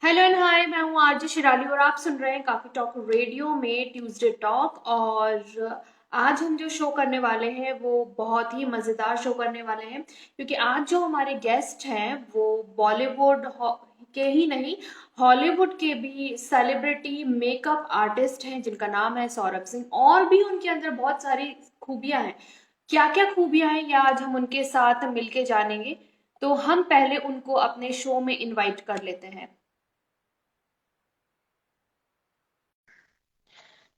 Hello and hi, मैं हूँ RJ Shirali और आप सुन रहे हैं काफी टॉक रेडियो में ट्यूसडे टॉक। और आज हम जो शो करने वाले हैं वो बहुत ही मजेदार शो करने वाले हैं, क्योंकि आज जो हमारे गेस्ट हैं वो बॉलीवुड के ही नहीं, हॉलीवुड के भी सेलिब्रिटी मेकअप आर्टिस्ट हैं जिनका नाम है सौरभ सिंह। और भी उनके अंदर बहुत सारी खूबियां हैं। क्या क्या खूबियां हैं ये आज हम उनके साथ मिलके जानेंगे। तो हम पहले उनको अपने शो में इनवाइट कर लेते हैं।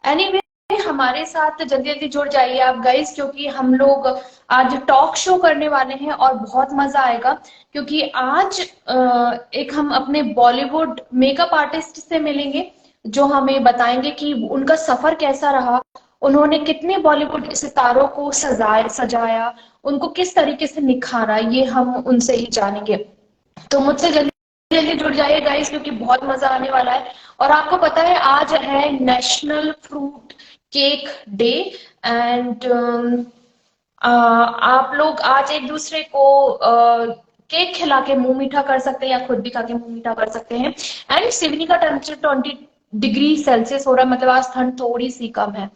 एनीवे, हमारे साथ जल्दी जल्दी जुड़ जाइए आप गाइस, क्योंकि हम लोग आज टॉक शो करने वाले हैं और बहुत मजा आएगा। क्योंकि आज एक हम अपने बॉलीवुड मेकअप आर्टिस्ट से मिलेंगे जो हमें बताएंगे कि उनका सफर कैसा रहा, उन्होंने कितने बॉलीवुड सितारों को सजाया, उनको किस तरीके से निखारा, ये हम उनसे ही जानेंगे। तो मुझसे जल्दी जल्दी जुड़ जाइए गाइस, क्योंकि बहुत मजा आने वाला है। और आपको पता है आज है national fruit cake day. And आप लोग आज एक दूसरे को केक खिला के मुंह मीठा कर सकते हैं या खुद भी खा के मुंह मीठा कर सकते हैं। एंड सिवनी का टेम्परेचर 20 डिग्री सेल्सियस हो रहा है, मतलब आज ठंड थोड़ी सी कम है।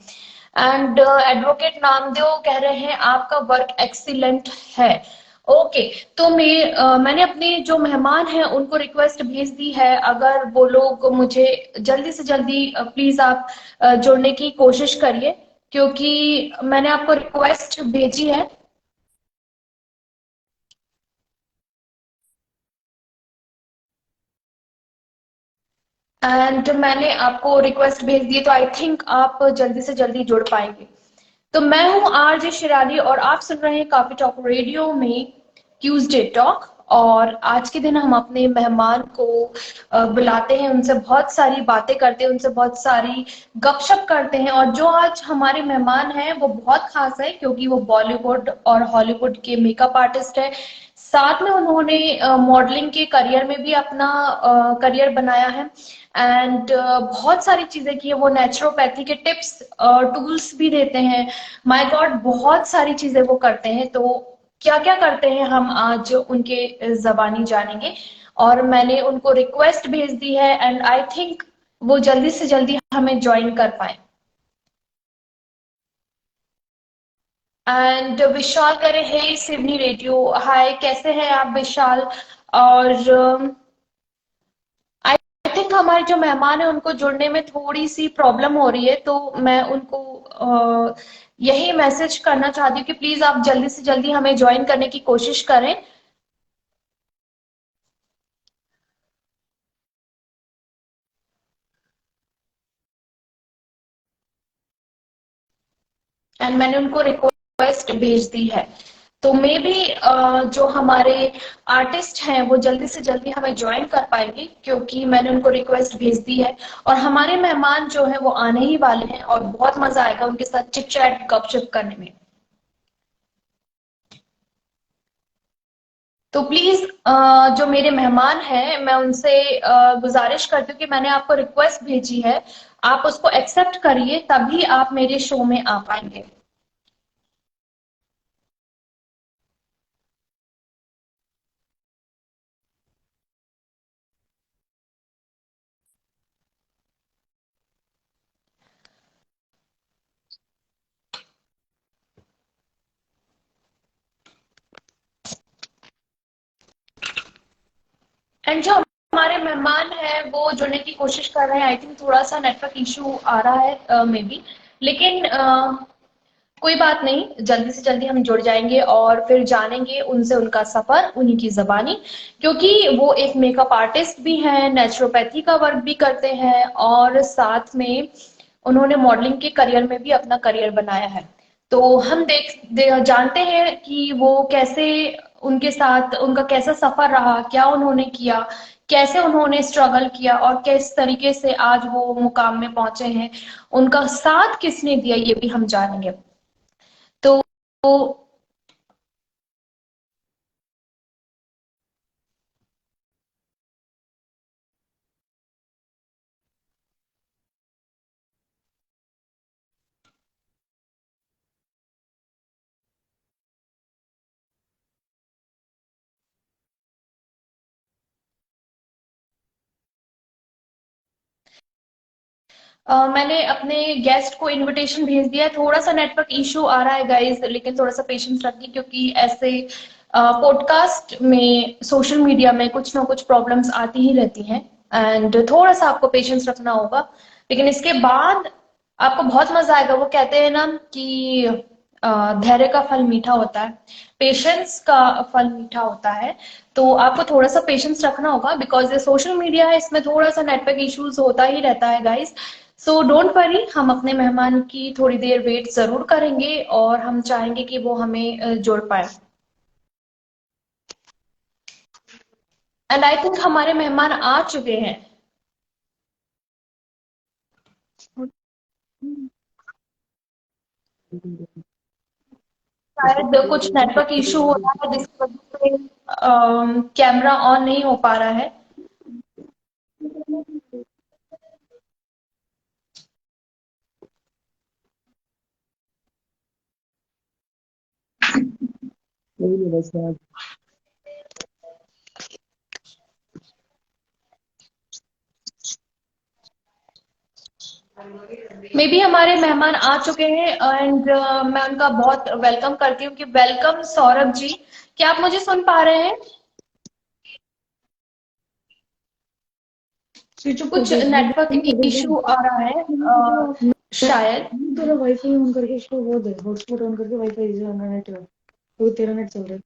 एंड एडवोकेट नामदेव कह रहे हैं आपका वर्क एक्सीलेंट है। ओके। तो मैंने अपने जो मेहमान हैं उनको रिक्वेस्ट भेज दी है, अगर वो लोग मुझे जल्दी से जल्दी प्लीज आप जुड़ने की कोशिश करिए, क्योंकि मैंने आपको रिक्वेस्ट भेजी है। एंड मैंने आपको रिक्वेस्ट भेज दी, तो आई थिंक आप जल्दी से जल्दी जुड़ पाएंगे। तो मैं हूं आरजे शिराली और आप सुन रहे हैं काफी टॉक रेडियो में ट्यूसडे टॉक। और आज के दिन हम अपने मेहमान को बुलाते हैं, उनसे बहुत सारी बातें करते हैं, उनसे बहुत सारी गपशप करते हैं। और जो आज हमारे मेहमान हैं वो बहुत खास है, क्योंकि वो बॉलीवुड और हॉलीवुड के मेकअप आर्टिस्ट है। साथ में उन्होंने मॉडलिंग के करियर में भी अपना करियर बनाया है। एंड बहुत सारी चीजें की है, वो नेचुरोपैथी के टिप्स और टूल्स भी देते हैं। माय गॉड, बहुत सारी चीजें वो करते हैं। तो क्या क्या करते हैं हम आज उनके जबानी जानेंगे। और मैंने उनको रिक्वेस्ट भेज दी है एंड आई थिंक वो जल्दी से जल्दी हमें ज्वाइन कर पाए। एंड विशाल करे हे सिवनी रेडियो, हाय कैसे हैं आप विशाल। और आई थिंक हमारे जो मेहमान है उनको जुड़ने में थोड़ी सी प्रॉब्लम हो रही है, तो मैं उनको यही मैसेज करना चाहती हूँ कि प्लीज आप जल्दी से जल्दी हमें ज्वाइन करने की कोशिश करें। एंड मैंने उनको रिक्वेस्ट भेज दी है। तो मे बी जो हमारे आर्टिस्ट हैं वो जल्दी से जल्दी हमें ज्वाइन कर पाएंगे, क्योंकि मैंने उनको रिक्वेस्ट भेज दी है। और हमारे मेहमान जो है वो आने ही वाले हैं और बहुत मजा आएगा उनके साथ चिट चैट गपशप करने में। तो प्लीज जो मेरे मेहमान हैं मैं उनसे गुजारिश करती हूँ कि मैंने आपको रिक्वेस्ट भेजी है, आप उसको एक्सेप्ट करिए, तभी आप मेरे शो में आ पाएंगे। एंड जो हमारे मेहमान हैं वो जुड़ने की कोशिश कर रहे हैं, आई थिंक थोड़ा सा नेटवर्क इशू आ रहा है मे बी। लेकिन कोई बात नहीं, जल्दी से जल्दी हम जुड़ जाएंगे और फिर जानेंगे उनसे उनका सफर, उन्हीं की जबानी। क्योंकि वो एक मेकअप आर्टिस्ट भी हैं, नेचुरोपैथी का वर्क भी करते हैं और साथ में उन्होंने मॉडलिंग के करियर में भी अपना करियर बनाया है। तो हम जानते हैं कि वो कैसे, उनके साथ उनका कैसा सफर रहा, क्या उन्होंने किया, कैसे उन्होंने स्ट्रगल किया और किस तरीके से आज वो मुकाम में पहुंचे हैं, उनका साथ किसने दिया, ये भी हम जानेंगे। तो मैंने अपने गेस्ट को इनविटेशन भेज दिया है। थोड़ा सा नेटवर्क इशू आ रहा है गाइस, लेकिन थोड़ा सा पेशेंस रखिए, क्योंकि ऐसे पॉडकास्ट में, सोशल मीडिया में कुछ ना कुछ प्रॉब्लम्स आती ही रहती हैं, एंड थोड़ा सा आपको पेशेंस रखना होगा। लेकिन इसके बाद आपको बहुत मजा आएगा। वो कहते हैं ना कि धैर्य का फल मीठा होता है, पेशेंस का फल मीठा होता है। तो आपको थोड़ा सा पेशेंस रखना होगा, बिकॉज ये सोशल मीडिया है, इसमें थोड़ा सा नेटवर्क इश्यूज होता ही रहता है गाइस। सो डोंट वरी, हम अपने मेहमान की थोड़ी देर वेट जरूर करेंगे और हम चाहेंगे कि वो हमें जोड़ पाए। एंड आई थिंक हमारे मेहमान आ चुके हैं। शायद कुछ नेटवर्क इशू हो रहा है, जिसकी वजह से कैमरा ऑन नहीं हो पा रहा है। मे बी हमारे मेहमान आ चुके हैं, एंड मैं उनका बहुत वेलकम करती हूँ। कि वेलकम सौरभ जी, क्या आप मुझे सुन पा रहे हैं? कुछ नेटवर्क इशू आ रहा है शायद। तेरा वाईफाई ऑन करके इसको वो दे, हॉटस्पॉट ऑन करके वाईफाई से ऑन नेट है, तो तेरा नेट चल रहा है।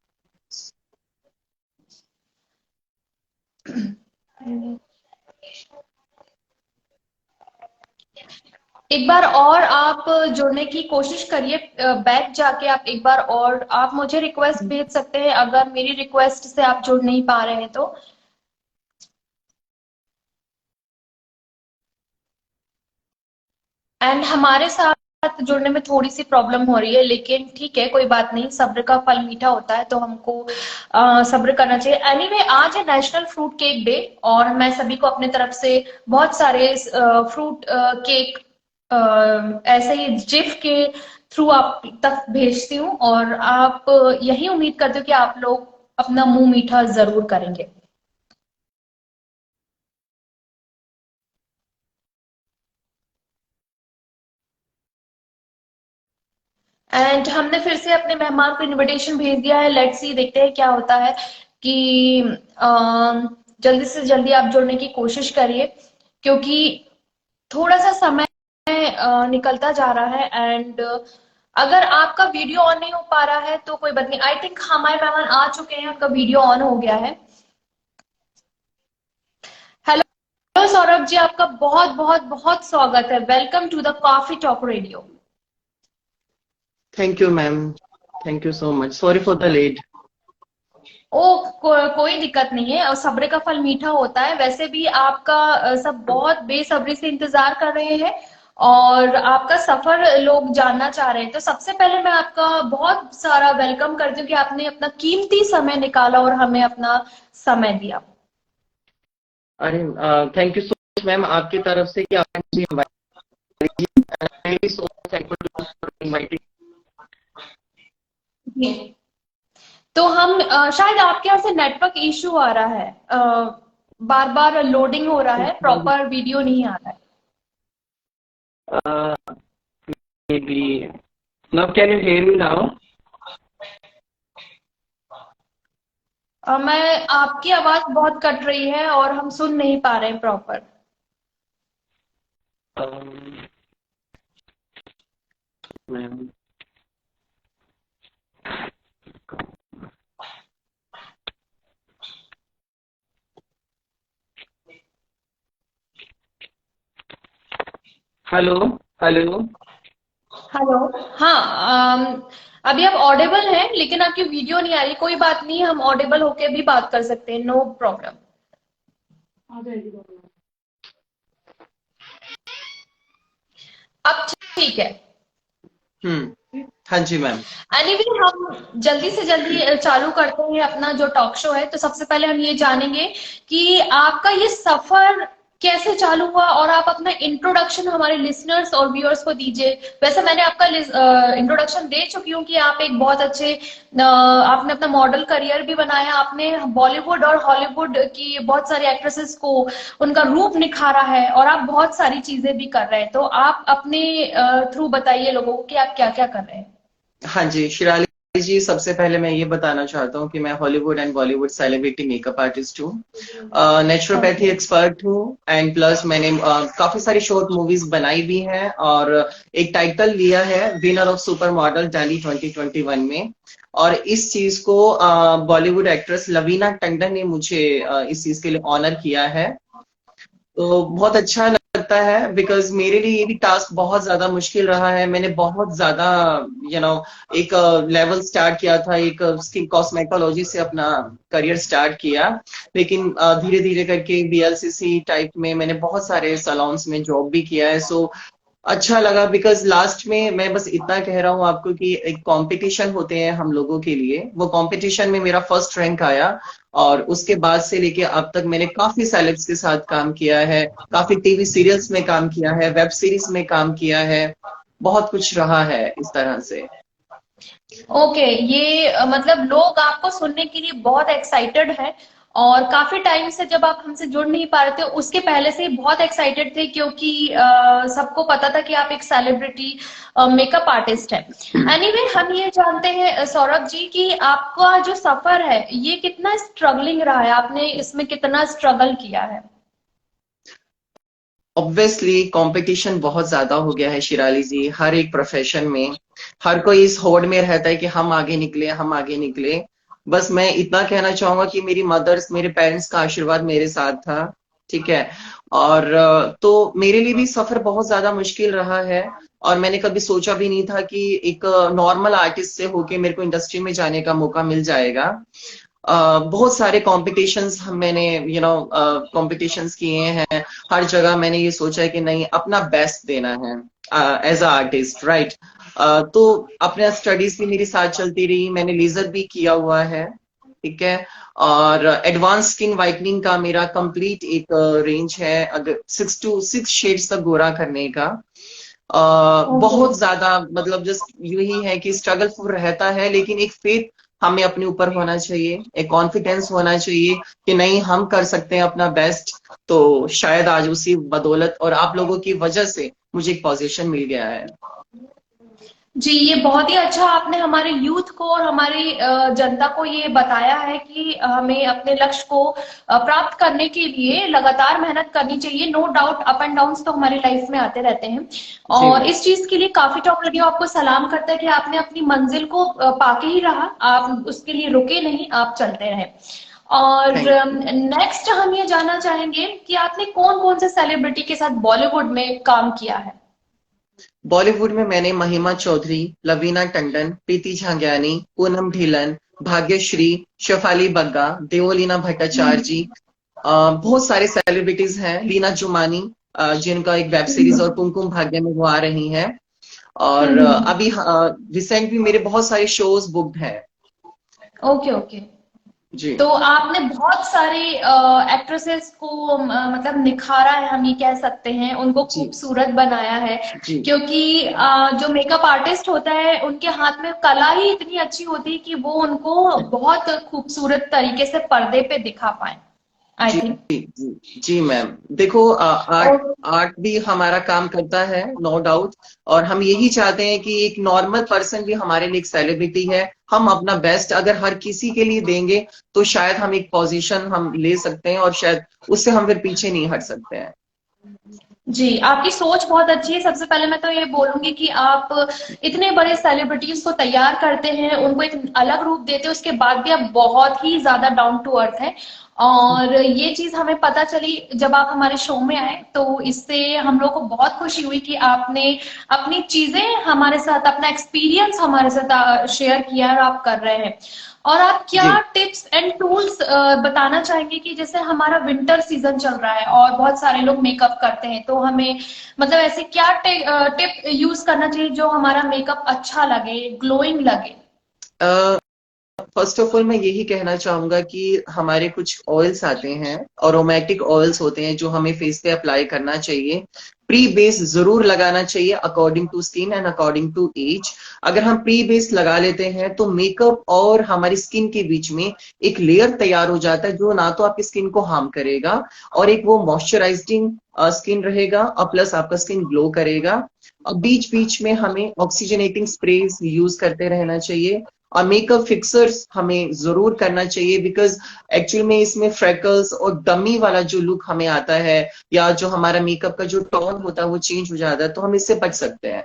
एक बार और आप जुड़ने की कोशिश करिए, बैक जाके आप एक बार और आप मुझे रिक्वेस्ट भेज सकते हैं, अगर मेरी रिक्वेस्ट से आप जुड़ नहीं पा रहे हैं तो। एंड हमारे साथ जुड़ने में थोड़ी सी प्रॉब्लम हो रही है, लेकिन ठीक है, कोई बात नहीं, सब्र का फल मीठा होता है, तो हमको सब्र करना चाहिए। एनीवे, आज है नेशनल फ्रूट केक डे, और मैं सभी को अपने तरफ से बहुत सारे फ्रूट केक ऐसे ही जिफ के थ्रू आप तक भेजती हूँ, और आप यही उम्मीद करती हूँ कि आप लोग अपना मुंह मीठा जरूर करेंगे। एंड हमने फिर से अपने मेहमान को इनविटेशन भेज दिया है। लेट्स सी, देखते हैं क्या होता है। कि जल्दी से जल्दी आप जुड़ने की कोशिश करिए, क्योंकि थोड़ा सा समय निकलता जा रहा है। एंड अगर आपका वीडियो ऑन नहीं हो पा रहा है तो कोई बात नहीं। आई थिंक हमारे मेहमान आ चुके हैं, उनका वीडियो ऑन हो गया है। हेलो सौरभ जी, आपका बहुत बहुत बहुत स्वागत है। Welcome to the coffee talk radio. Thank you, ma'am. Thank you so much. Sorry for the late. कोई दिक्कत नहीं है, और सब्र का फल मीठा होता है। वैसे भी आपका सब बहुत बेसब्री से इंतजार कर रहे हैं, और आपका सफर लोग जानना चाह रहे हैं। तो सबसे पहले मैं आपका बहुत सारा वेलकम करती हूँ कि आपने अपना कीमती समय निकाला और हमें अपना समय दिया। अरे thank you so much ma'am, आपकी तरफ से कि आपने मुझे इनवाइट किया। जी। तो हम शायद आपके यहाँ से नेटवर्क इशू आ रहा है, बार बार लोडिंग हो रहा है, प्रॉपर वीडियो नहीं आ रहा है। Maybe now can you hear me now? मैं आपकी आवाज बहुत कट रही है और हम सुन नहीं पा रहे हैं proper. Ma'am hello hello hello. हाँ, अभी आप ऑडिबल हैं, लेकिन आपकी वीडियो नहीं आ रही। कोई बात नहीं, हम ऑडिबल होके भी बात कर सकते हैं, नो प्रॉब्लम। आ जाएगी। अब ठीक है। हाँ जी मैम। एनीवे, हम जल्दी से जल्दी चालू करते हैं अपना जो टॉक शो है। तो सबसे पहले हम ये जानेंगे कि आपका ये सफर कैसे चालू हुआ, और आप अपना इंट्रोडक्शन हमारे लिसनर्स और व्यूअर्स को दीजिए। वैसे मैंने आपका इंट्रोडक्शन दे चुकी हूँ कि आप एक बहुत अच्छे आपने अपना मॉडल करियर भी बनाया, आपने बॉलीवुड और हॉलीवुड की बहुत सारी एक्ट्रेसेस को उनका रूप निखारा है, और आप बहुत सारी चीजें भी कर रहे हैं। तो आप अपने थ्रू बताइए लोगों को कि आप क्या क्या कर रहे हैं। हाँ जी शिराली जी, सबसे पहले मैं ये बताना चाहता हूँ कि मैं Hollywood and Bollywood celebrity makeup artist हूँ, नेचुरोपैथी ओके। एक्सपर्ट हूँ, एंड प्लस मैंने काफी सारी शॉर्ट मूवीज बनाई भी हैं और एक टाइटल लिया है winner of super model Delhi 2021 में। और इस चीज को बॉलीवुड एक्ट्रेस लवीना टंडन ने मुझे इस चीज के लिए ऑनर किया है। तो बहुत अच्छा लगता है, बिकॉज मेरे लिए ये भी टास्क बहुत ज्यादा मुश्किल रहा है। मैंने बहुत ज्यादा एक लेवल स्टार्ट किया था, एक स्किन कॉस्मेटोलॉजी से अपना करियर स्टार्ट किया, लेकिन धीरे धीरे करके बीएलसीसी टाइप में मैंने बहुत सारे सैलून्स में जॉब भी किया है। सो अच्छा लगा, बिकॉज लास्ट में मैं बस इतना कह रहा हूँ आपको कि एक कंपटीशन होते हैं हम लोगों के लिए, वो कंपटीशन में मेरा फर्स्ट रैंक आया। और उसके बाद से लेके अब तक मैंने काफी सेलेब्स के साथ काम किया है, काफी टीवी सीरियल्स में काम किया है, वेब सीरीज में काम किया है, बहुत कुछ रहा है इस तरह से। ओके, ये मतलब लोग आपको सुनने के लिए बहुत एक्साइटेड हैं, और काफी टाइम से जब आप हमसे जुड़ नहीं पा रहे थे उसके पहले से ही बहुत एक्साइटेड थे, क्योंकि सबको पता था कि आप एक सेलिब्रिटी मेकअप आर्टिस्ट हैं। एनीवे, हम ये जानते हैं सौरभ जी कि आपका जो सफर है ये कितना स्ट्रगलिंग रहा है, आपने इसमें कितना स्ट्रगल किया है। ऑब्वियसली कंपटीशन बहुत ज्यादा हो गया है शिराली जी, हर एक प्रोफेशन में हर कोई इस होड़ में रहता है कि हम आगे निकले, हम आगे निकले। बस मैं इतना कहना चाहूंगा कि मेरी मदर्स, मेरे पेरेंट्स का आशीर्वाद मेरे साथ था, ठीक है। और तो मेरे लिए भी सफर बहुत ज्यादा मुश्किल रहा है, और मैंने कभी सोचा भी नहीं था कि एक नॉर्मल आर्टिस्ट से होके मेरे को इंडस्ट्री में जाने का मौका मिल जाएगा। बहुत सारे कॉम्पिटिशन्स हम मैंने कॉम्पिटिशन्स किए हैं। हर जगह मैंने ये सोचा है कि नहीं, अपना बेस्ट देना है एज अ आर्टिस्ट, राइट। तो अपने स्टडीज भी मेरी साथ चलती रही, मैंने लेजर भी किया हुआ है, ठीक है। और एडवांस स्किन वाइटनिंग का मेरा कंप्लीट एक रेंज है, अगर 6 to 6 शेड्स तक गोरा करने का। ओके। बहुत ज्यादा मतलब जस्ट यही है कि स्ट्रगल फुल रहता है, लेकिन एक फेथ हमें अपने ऊपर होना चाहिए, एक कॉन्फिडेंस होना चाहिए कि नहीं, हम कर सकते हैं अपना बेस्ट। तो शायद आज उसी बदौलत और आप लोगों की वजह से मुझे एक पोजीशन मिल गया है। जी, ये बहुत ही अच्छा आपने हमारे यूथ को और हमारी जनता को ये बताया है कि हमें अपने लक्ष्य को प्राप्त करने के लिए लगातार मेहनत करनी चाहिए। No doubt, up and downs तो हमारी लाइफ में आते रहते हैं, जी और मैम। इस चीज के लिए काफी टॉप रेडियो आपको सलाम करता है कि आपने अपनी मंजिल को पाके ही रहा, आप उसके लिए रुके नहीं, आप चलते रहे। और थैंक नेक्स्ट हम ये जानना चाहेंगे कि आपने कौन कौन से सेलिब्रिटी के साथ बॉलीवुड में काम किया है। बॉलीवुड में मैंने महिमा चौधरी, लवीना टंडन, प्रीति झांगियानी, पूनम ढीलन, भाग्यश्री, शेफाली बग्गा, देवोलीना भट्टाचार्य जी, बहुत सारे सेलिब्रिटीज हैं, लीना जुमानी, जिनका एक वेब सीरीज और कुमकुम भाग्य में वो आ रही हैं। और हम्म। अभी रिसेंट भी मेरे बहुत सारे शोज बुक्ड हैं। Okay okay. जी तो आपने बहुत सारे एक्ट्रेसेस को मतलब निखारा है, हम ये कह सकते हैं, उनको जी खूबसूरत बनाया है। जी क्योंकि जो मेकअप आर्टिस्ट होता है उनके हाथ में कला ही इतनी अच्छी होती है कि वो उनको बहुत खूबसूरत तरीके से पर्दे पे दिखा पाए, आई जी थिंक। जी जी मैम। देखो आर्ट आर्ट भी हमारा काम करता है, नो डाउट। और हम यही चाहते हैं कि एक नॉर्मल पर्सन भी हमारे लिए एक सेलिब्रिटी है। हम अपना बेस्ट अगर हर किसी के लिए देंगे तो शायद हम एक पोजीशन हम ले सकते हैं, और शायद उससे हम फिर पीछे नहीं हट सकते हैं। जी, आपकी सोच बहुत अच्छी है। सबसे पहले मैं तो ये बोलूंगी कि आप इतने बड़े सेलिब्रिटीज को तैयार करते हैं, उनको एक अलग रूप देते हैं, उसके बाद भी आप बहुत ही ज्यादा डाउन टू अर्थ हैं। और ये चीज हमें पता चली जब आप हमारे शो में आए, तो इससे हम लोग को बहुत खुशी हुई कि आपने अपनी चीजें हमारे साथ, अपना एक्सपीरियंस हमारे साथ शेयर किया और आप कर रहे हैं। और आप क्या जी टिप्स एंड टूल्स बताना चाहेंगे कि जैसे हमारा विंटर सीजन चल रहा है और बहुत सारे लोग मेकअप करते हैं, तो हमें मतलब ऐसे क्या टिप यूज करना चाहिए जो हमारा मेकअप अच्छा लगे, ग्लोइंग लगे। फर्स्ट ऑफ ऑल मैं यही कहना चाहूंगा कि हमारे कुछ ऑयल्स आते हैं, अरोमेटिक ऑयल्स होते हैं जो हमें फेस पे अप्लाई करना चाहिए। प्री बेस जरूर लगाना चाहिए according to skin and according to age. अगर हम प्री बेस लगा लेते हैं तो मेकअप और हमारी स्किन के बीच में एक लेयर तैयार हो जाता है जो ना तो आपकी स्किन को हार्म करेगा और एक वो मॉइस्चराइजिंग स्किन रहेगा और प्लस आपका स्किन ग्लो करेगा। और बीच बीच में हमें ऑक्सीजनेटिंग स्प्रेज यूज करते रहना चाहिए और मेकअप फिक्सर्स हमें जरूर करना चाहिए, बिकॉज एक्चुअल में इसमें फ्रेकल्स और डमी वाला जो लुक हमें आता है या जो हमारा मेकअप का जो टोन होता है वो चेंज हो जाता है, तो हम इससे बच सकते हैं।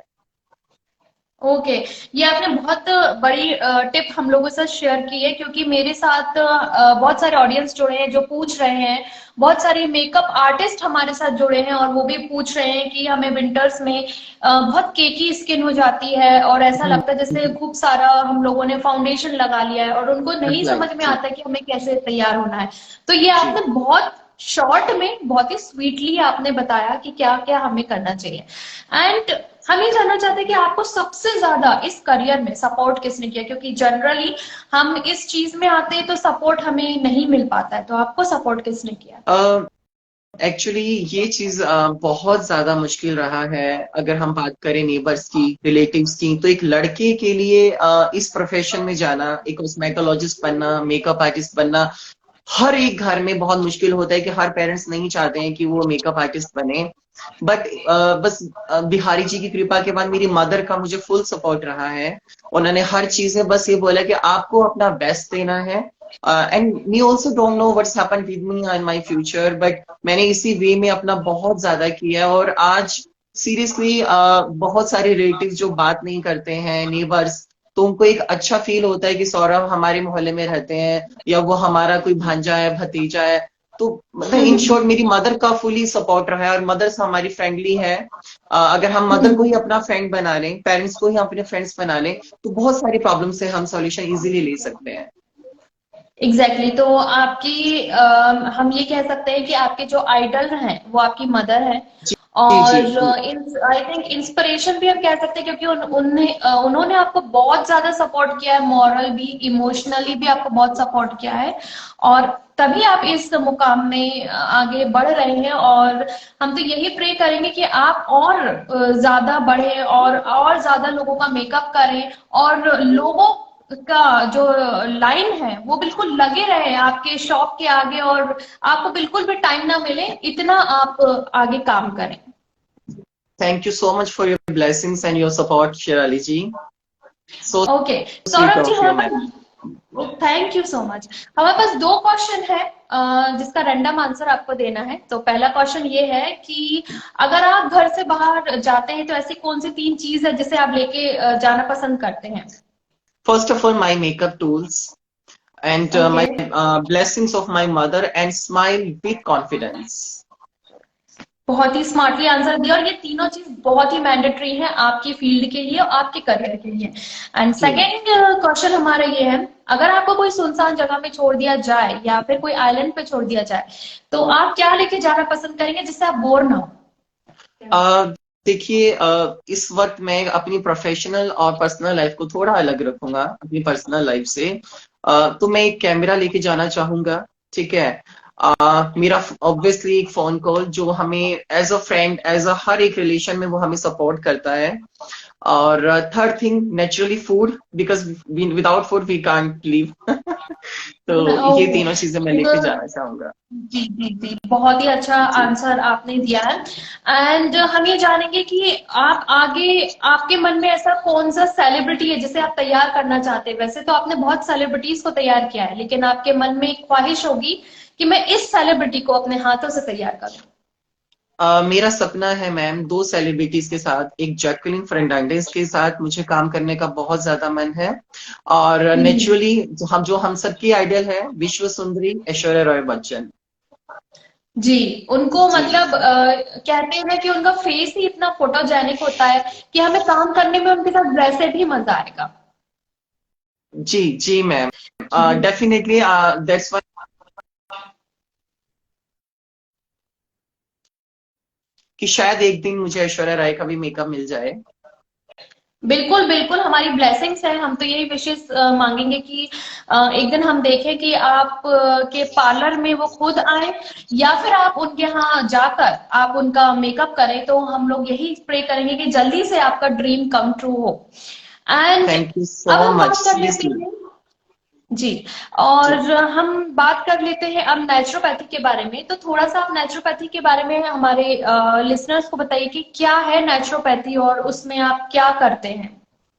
ओके, ये आपने बहुत बड़ी टिप हम लोगों के साथ शेयर की है, क्योंकि मेरे साथ बहुत सारे ऑडियंस जुड़े हैं जो पूछ रहे हैं, बहुत सारे मेकअप आर्टिस्ट हमारे साथ जुड़े हैं और वो भी पूछ रहे हैं कि हमें विंटर्स में बहुत केकी स्किन हो जाती है और ऐसा लगता है जैसे खूब सारा हम लोगों ने फाउंडेशन लगा लिया है और उनको नहीं अप्लाई समझ में जी। आता कि हमें कैसे तैयार होना है। तो ये जी। आपने बहुत शॉर्ट में बहुत ही स्वीटली आपने बताया कि क्या क्या हमें करना चाहिए। एंड हम ये जानना चाहते हैं कि आपको सबसे ज्यादा इस करियर में सपोर्ट किसने किया, क्योंकि जनरली हम इस चीज में आते हैं तो सपोर्ट हमें नहीं मिल पाता है, तो आपको सपोर्ट किसने किया? एक्चुअली ये चीज बहुत ज्यादा मुश्किल रहा है। अगर हम बात करें नेबर्स की, रिलेटिव्स की, तो एक लड़के के लिए इस प्रोफेशन में जाना, एक कॉस्मेटोलॉजिस्ट बनना, मेकअप आर्टिस्ट बनना, हर एक घर में बहुत मुश्किल होता है कि हर पेरेंट्स नहीं चाहते हैं कि वो मेकअप आर्टिस्ट बने। बट बस बिहारी जी की कृपा के बाद मेरी मदर का मुझे फुल सपोर्ट रहा है। उन्होंने हर चीज में बस ये बोला कि आपको अपना बेस्ट देना है। And we also don't know what's happen with me in my future, but मैंने इसी वे में अपना बहुत ज्यादा किया है। और आज सीरियसली बहुत सारे रिलेटिव्स जो बात नहीं करते हैं, नेबर्स, तो उनको एक अच्छा फील होता है कि सौरभ हमारे मोहल्ले में रहते हैं या वो हमारा कोई भांजा है, भतीजा है। तो मतलब इन शॉर्ट मेरी मदर का फुली सपोर्ट रहा है और मदर से हमारी फ्रेंडली है। अगर हम मदर को ही अपना फ्रेंड बना लें, पेरेंट्स को ही अपने फ्रेंड्स बना लें, तो बहुत सारी प्रॉब्लम से हम सॉल्यूशन इजीली ले सकते हैं। Exactly exactly. तो आपकी हम ये कह सकते हैं कि आपके जो आइडल हैं वो आपकी मदर है। जी जी और जी। आई थिंक इंस्पिरेशन भी हम कह सकते हैं, क्योंकि उन्होंने आपको बहुत ज्यादा सपोर्ट किया है, मॉरल भी, इमोशनली भी आपको बहुत सपोर्ट किया है और तभी आप इस मुकाम में आगे बढ़ रहे हैं। और हम तो यही प्रे करेंगे कि आप और ज्यादा बढ़े और ज्यादा लोगों का मेकअप करें और लोगों का जो लाइन है वो बिल्कुल लगे रहे आपके शॉप के आगे और आपको बिल्कुल भी टाइम ना मिले, इतना आप आगे काम करें। Thank you so much for your blessings and your support Sherali ji. So okay sweet Saurabh ji, of you हमारे मैम। पास, थैंक यू सो मच, हमारे पास दो क्वेश्चन है जिसका रैंडम आंसर आपको देना है। तो पहला क्वेश्चन ये है कि अगर आप घर से बाहर जाते हैं तो ऐसी कौन सी तीन चीज है जिसे आप लेके जाना पसंद करते हैं? First of all my makeup tools and my okay, blessings of my mother and smile with confidence. बहुत ही स्मार्टली आंसर दिया और ये तीनों चीज बहुत ही मैंडेटरी है आपकी फील्ड के लिए और आपके करियर के लिए। And ji. सेकेंड क्वेश्चन हमारा ये है, अगर आपको कोई सुनसान जगह पे छोड़ दिया जाए या फिर कोई आइलैंड पे छोड़ दिया जाए तो आप क्या लेके जाना पसंद करेंगे जिससे आप बोर ना हो? देखिए, इस वक्त मैं अपनी प्रोफेशनल और पर्सनल लाइफ को थोड़ा अलग रखूंगा अपनी पर्सनल लाइफ से। तो मैं एक कैमरा लेके जाना चाहूंगा। ठीक है। मेरा ऑब्वियसली एक फोन कॉल जो हमें as a friend, as a हर एक रिलेशन में वो हमें सपोर्ट करता है। और third thing naturally food, because without food we can't live. तो ये ओके, तीनों चीजें मैं लेके जाना चाहूंगा। जी जी जी, बहुत ही अच्छा जी। आंसर आपने दिया है। एंड हम ये जानेंगे कि आप आगे, आपके मन में ऐसा कौन सा सेलिब्रिटी है जिसे आप तैयार करना चाहते हैं? वैसे तो आपने बहुत सेलिब्रिटीज को तैयार किया है, लेकिन आपके मन में एक ख्वाहिश होगी कि मैं इस सेलिब्रिटी को अपने हाथों से तैयार करूं। मेरा सपना है मैम, दो सेलिब्रिटीज के साथ, एक जैकलिन फर्नांडिस के साथ मुझे काम करने का बहुत ज्यादा मन है। और हम्म, नेचुरली जो हम सबकी आइडियल है, विश्व सुंदरी ऐश्वर्या राय बच्चन। जी, उनको जी मतलब कहते हैं कि उनका फेस ही इतना फोटोजेनिक होता है कि हमें काम करने में उनके साथ वैसे भी मजा आएगा। जी जी मैम। डेफिनेटली दैट्स कि शायद एक दिन मुझे ऐश्वर्या राय का भी मेकअप मिल जाए। बिल्कुल बिल्कुल, हमारी ब्लेसिंग्स है। हम तो यही विशेष मांगेंगे कि एक दिन हम देखें कि आप के पार्लर में वो खुद आए, या फिर आप उनके यहाँ जाकर आप उनका मेकअप करें। तो हम लोग यही प्रे करेंगे कि जल्दी से आपका ड्रीम कम ट्रू हो। एंड थैंक यू अब सो हम मच, बात कर लेते सीरियसली। हैं। जी। और जी। हम बात कर लेते हैं अब नेचुरोपैथी के बारे में। तो थोड़ा सा आप नेचुरोपैथी के बारे में हमारे लिसनर्स को बताइए कि क्या है नेचुरोपैथी और उसमें आप क्या करते हैं।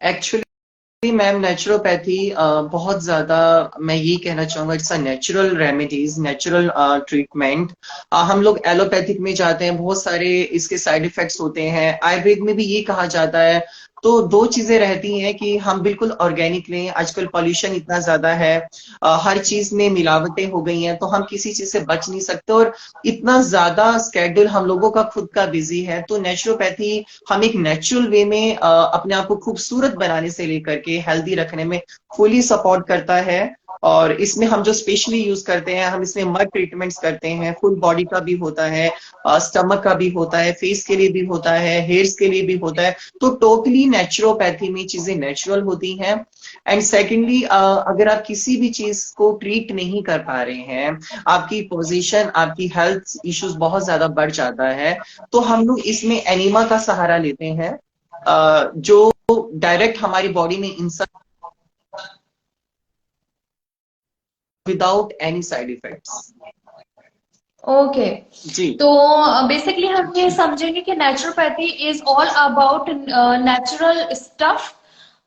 एक्चुअली मैम, नेचुरोपैथी बहुत ज्यादा, मैं ये कहना चाहूंगा, it's a natural remedies, natural treatment. हम लोग एलोपैथिक में जाते हैं, बहुत सारे इसके साइड इफेक्ट्स होते हैं। आयुर्वेद में भी ये कहा जाता है। तो दो चीजें रहती हैं कि हम बिल्कुल ऑर्गेनिक लें। आजकल पॉल्यूशन इतना ज्यादा है, हर चीज में मिलावटें हो गई हैं, तो हम किसी चीज से बच नहीं सकते। और इतना ज्यादा स्केड्यूल हम लोगों का खुद का बिजी है, तो नेचुरोपैथी हम एक नेचुरल वे में अपने आप को खूबसूरत बनाने से लेकर के हेल्दी रखने में फुली सपोर्ट करता है। और इसमें हम जो स्पेशली यूज करते हैं, हम इसमें मड ट्रीटमेंट्स करते हैं। फुल बॉडी का भी होता है, स्टमक का भी होता है, फेस के लिए भी होता है, हेयर्स के लिए भी होता है। तो टोटली नेचुरोपैथी में चीजें नेचुरल होती हैं। एंड सेकेंडली, अगर आप किसी भी चीज को ट्रीट नहीं कर पा रहे हैं, आपकी पोजीशन, आपकी हेल्थ इश्यूज बहुत ज्यादा बढ़ जाता है, तो हम लोग इसमें एनिमा का सहारा लेते हैं, जो डायरेक्ट हमारी बॉडी में insert without any side effects. Okay. जी। तो बेसिकली हम ये समझेंगे कि naturopathy is all about natural stuff,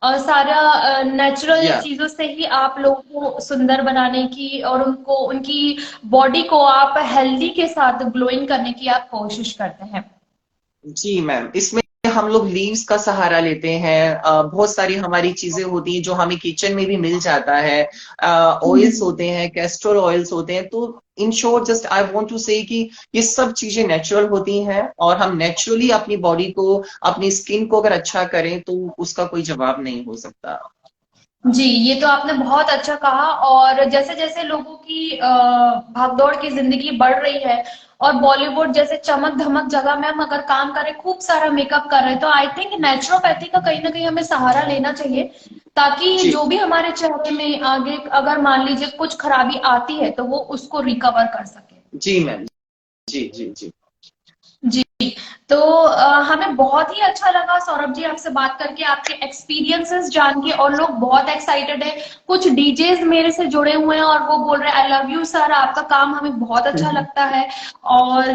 और सारा नेचुरल या चीजों से ही आप लोगों को सुंदर बनाने की और उनको उनकी बॉडी को आप हेल्दी के साथ ग्लोइंग करने की आप कोशिश करते हैं। जी मैम, इसमें हम लोग लीव्स का सहारा लेते हैं। बहुत सारी हमारी चीजें होती हैं जो हमें किचन में भी मिल जाता है। ऑयल्स हम्म। होते हैं, कैस्ट्रोल ऑयल्स होते हैं। तो in short, just I want to say कि ये सब चीजें नेचुरल होती हैं, और हम नेचुरली अपनी बॉडी को, अपनी स्किन को अगर अच्छा करें तो उसका कोई जवाब नहीं हो सकता। जी, ये तो आपने बहुत अच्छा कहा। और जैसे जैसे लोगों की भागदौड़ की जिंदगी बढ़ रही है, और बॉलीवुड जैसे चमक धमक जगह में हम अगर काम करें, खूब सारा मेकअप कर रहे हैं, तो आई थिंक नेचुरोपैथी का कहीं ना कहीं हमें सहारा लेना चाहिए, ताकि जी। जो भी हमारे चेहरे में आगे अगर मान लीजिए कुछ खराबी आती है तो वो उसको रिकवर कर सके। जी मैम। जी जी जी। जी। तो हमें बहुत ही अच्छा लगा सौरभ जी आपसे बात करके, आपके एक्सपीरियंसेस जान के। और लोग बहुत एक्साइटेड है, कुछ डीजेज मेरे से जुड़े हुए हैं और वो बोल रहे हैं आई लव यू सर, आपका काम हमें बहुत अच्छा लगता है। और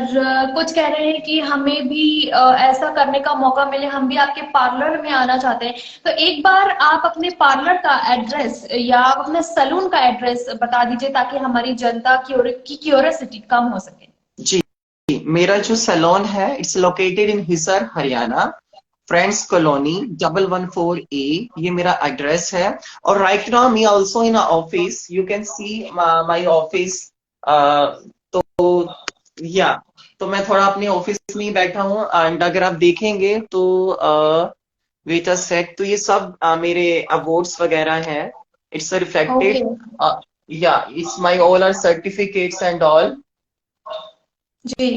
कुछ कह रहे हैं कि हमें भी ऐसा करने का मौका मिले, हम भी आपके पार्लर में आना चाहते हैं। तो एक बार आप अपने पार्लर का एड्रेस या आप अपने सैलून का एड्रेस बता दीजिए, ताकि हमारी जनता की क्यूरियोसिटी कम हो सके। जी, मेरा जो सैलून है, it's located in Hisar, Haryana, friends colony 114A, ये मेरा एड्रेस है। और right now me also in office, you can see my office. तो या तो मैं थोड़ा अपने ऑफिस में ही बैठा हूँ। एंड अगर आप देखेंगे तो वेट अ सेक, तो ये सब मेरे अवार्ड्स वगैरह हैं। It's okay. रिफ्लेक्टेड, या it's my all are certificates and all. जी।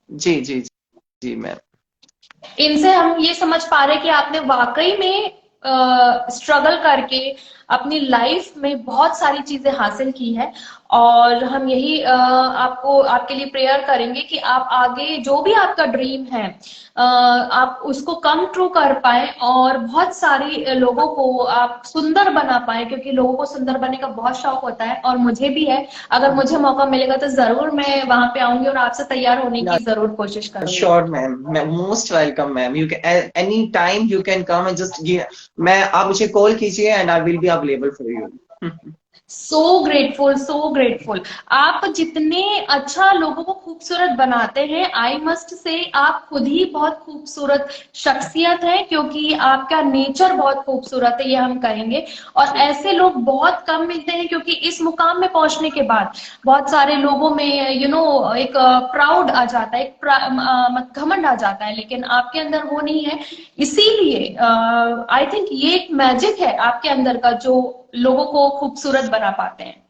जी जी जी मैम। इनसे हम ये समझ पा रहे हैं कि आपने वाकई में स्ट्रगल करके अपनी लाइफ में बहुत सारी चीजें हासिल की है। और हम यही आपको आपके लिए प्रेयर करेंगे कि आप आगे जो भी आपका ड्रीम है आप उसको कम ट्रू कर पाए, और बहुत सारे लोगों को आप सुंदर बना पाए, क्योंकि लोगों को सुंदर बनने का बहुत शौक होता है और मुझे भी है। अगर मुझे मौका मिलेगा तो जरूर मैं वहां पे आऊंगी और आपसे तैयार होने की जरूर कोशिश करूंगी। श्योर मैम, मैं most welcome ma'am. You can any time you can come and just, मैं, आप मुझे कॉल कीजिए and I will be available for you. So grateful, so grateful. आप जितने अच्छा लोगों को खूबसूरत बनाते हैं, आई मस्ट से आप खुद ही बहुत खूबसूरत शख्सियत है, क्योंकि आपका नेचर बहुत खूबसूरत है, ये हम कहेंगे। और ऐसे लोग बहुत कम मिलते हैं, क्योंकि इस मुकाम में पहुंचने के बाद बहुत सारे लोगों में एक प्राउड आ जाता है, एक घमंड आ जाता है, लेकिन आपके अंदर वो नहीं है। इसीलिए आई थिंक ये एक मैजिक है आपके अंदर का, जो लोगों को खूबसूरत बना पाते हैं।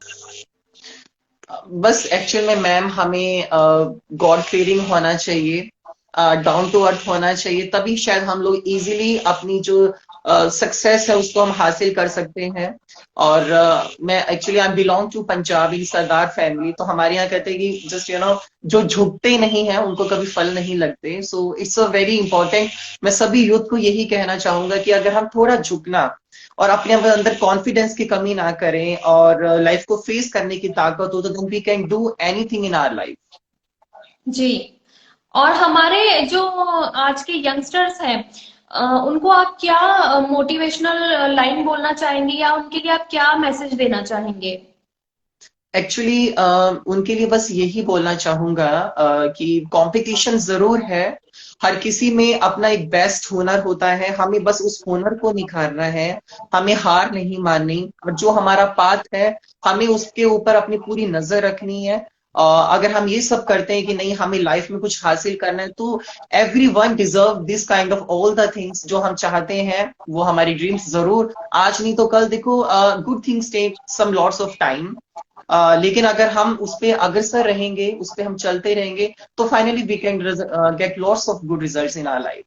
बस एक्चुअल में मैम, हमें गॉड फीयरिंग होना चाहिए, डाउन टू अर्थ होना चाहिए, तभी शायद हम लोग इजीली अपनी जो सक्सेस है उसको हम हासिल कर सकते हैं। और मैं actually I belong to Punjabi Sardar family, तो हमारे यहाँ कहते हैं कि जस्ट जो झुकते नहीं है उनको कभी फल नहीं लगते। So it's a very important. मैं सभी यूथ को यही कहना चाहूंगा कि अगर हम थोड़ा झुकना और अपने अंदर कॉन्फिडेंस की कमी ना करें और लाइफ को फेस करने की ताकत हो, तो then we can do anything in our life. जी। और हमारे जो आज के यंगस्टर्स हैं, उनको आप क्या मोटिवेशनल लाइन बोलना चाहेंगे या उनके लिए आप क्या मैसेज देना चाहेंगे? एक्चुअली उनके लिए बस यही बोलना चाहूंगा कि कंपटीशन जरूर है, हर किसी में अपना एक बेस्ट हुनर होता है, हमें बस उस हुनर को निखारना है, हमें हार नहीं माननी, और जो हमारा पाथ है हमें उसके ऊपर अपनी पूरी नजर रखनी है। अगर हम ये सब करते हैं कि नहीं हमें लाइफ में कुछ हासिल करना है, तो every one deserve this kind of all the things जो हम चाहते हैं, वो हमारी ड्रीम्स जरूर आज नहीं तो कल, देखो good things take some lots of time, लेकिन अगर हम उस पे अग्रसर रहेंगे, उस पे हम चलते रहेंगे, तो finally we can get lots of good results in our life.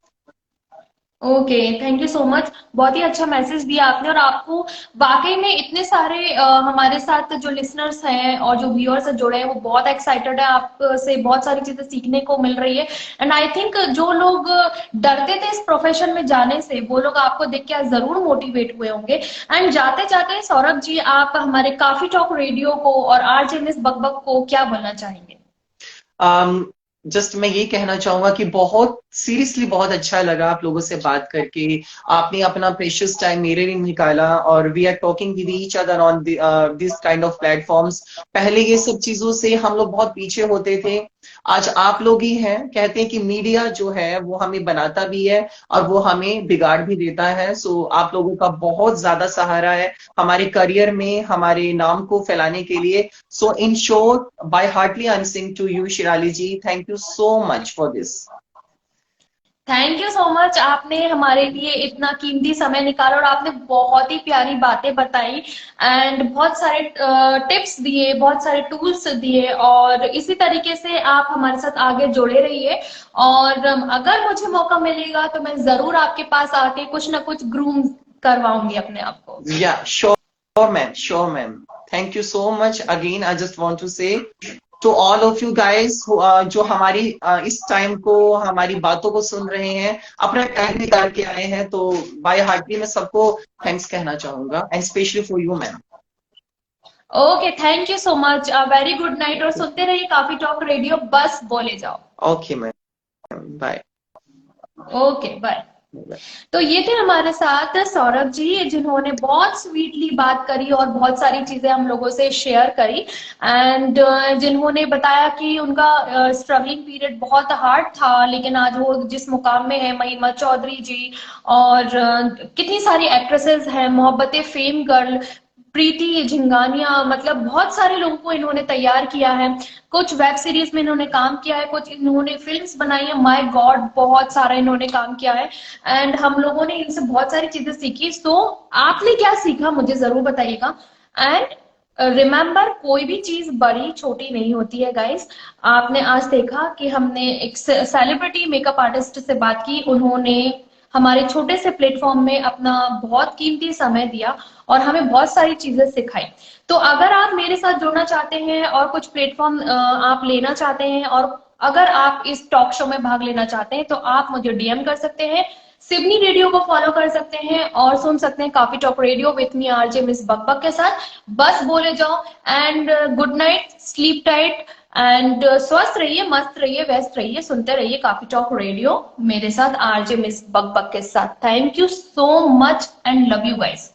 Okay, thank you so much. बहुत ही अच्छा मैसेज दिया आपने, और आपको वाकई में इतने सारे हमारे साथ जो लिसनर्स हैं और जो व्यूअर्स जुड़े हैं वो बहुत एक्साइटेड है, आपसे बहुत सारी चीजें सीखने को मिल रही है। एंड आई थिंक जो लोग डरते थे इस प्रोफेशन में जाने से, वो लोग आपको देख के आज जरूर मोटिवेट हुए होंगे। एंड जाते जाते सौरभ जी, आप हमारे काफी टॉक रेडियो को और आरजे मिस बकबक को क्या बोलना चाहेंगे? जस्ट मैं ये कहना चाहूंगा कि बहुत सीरियसली बहुत अच्छा लगा आप लोगों से बात करके। आपने अपना प्रेशियस टाइम मेरे लिए निकाला, और we are talking with each other on this kind of platforms. पहले ये सब चीजों से हम लोग बहुत पीछे होते थे, आज आप लोग ही हैं। कहते हैं कि मीडिया जो है वो हमें बनाता भी है और वो हमें बिगाड़ भी देता है। सो आप लोगों का बहुत ज्यादा सहारा है हमारे करियर में, हमारे नाम को फैलाने के लिए। So in short, by heartly answering to you Shirali ji, thank you so much for this. Thank you so much, आपने हमारे लिए इतना कीमती समय निकाला और आपने बहुत ही प्यारी बातें बताई एंड बहुत सारे टिप्स दिए, बहुत सारे टूल्स दिए, और इसी तरीके से आप हमारे साथ आगे जुड़े रहिए। और अगर मुझे मौका मिलेगा तो मैं जरूर आपके पास आके कुछ ना कुछ ग्रूम करवाऊंगी अपने आप को। Yeah sure ma'am, sure ma'am. Thank you so much again. I just want to say to all of you guys जो हमारी इस टाइम को, हमारी बातों को सुन रहे हैं, अपना टाइम निकाल के आए हैं, तो बाय हार्टली मैं सबको थैंक्स कहना चाहूंगा, and specially for you ma'am. Okay, thank you so much, very good night, और सुनते रहिए काफी टॉक रेडियो, बस बोले जाओ। Okay ma'am, bye. Okay, bye. तो ये थे हमारे साथ सौरभ जी, जिन्होंने बहुत स्वीटली बात करी और बहुत सारी चीजें हम लोगों से शेयर करी, एंड जिन्होंने बताया कि उनका स्ट्रगलिंग पीरियड बहुत हार्ड था, लेकिन आज वो जिस मुकाम में है, महिमा चौधरी जी और कितनी सारी एक्ट्रेसेस हैं, मोहब्बतें फेम गर्ल, प्रीति झिंगानिया, मतलब बहुत सारे लोगों को इन्होंने तैयार किया है। कुछ वेब सीरीज में इन्होंने काम किया है, कुछ इन्होंने फिल्म्स बनाई है, माय गॉड बहुत सारा इन्होंने काम किया है, एंड हम लोगों ने इनसे बहुत सारी चीजें सीखी। तो आपने क्या सीखा मुझे जरूर बताइएगा। एंड रिमेम्बर, कोई भी चीज बड़ी छोटी नहीं होती है गाइस। आपने आज देखा कि हमने एक सेलिब्रिटी मेकअप आर्टिस्ट से बात की, उन्होंने हमारे छोटे से प्लेटफॉर्म में अपना बहुत कीमती समय दिया और हमें बहुत सारी चीजें सिखाई। तो अगर आप मेरे साथ जुड़ना चाहते हैं और कुछ प्लेटफॉर्म आप लेना चाहते हैं, और अगर आप इस टॉक शो में भाग लेना चाहते हैं, तो आप मुझे डीएम कर सकते हैं, सिवनी रेडियो को फॉलो कर सकते हैं और सुन सकते हैं काफी talk radio with me RJ miss बकबक के साथ। बस बोले जाओ, and good night, sleep tight, and स्वस्थ रहिए, मस्त रहिए, व्यस्त रहिए, सुनते रहिए काफी टॉक रेडियो मेरे साथ आरजे मिस बकबक के साथ। Thank you so much and love you guys.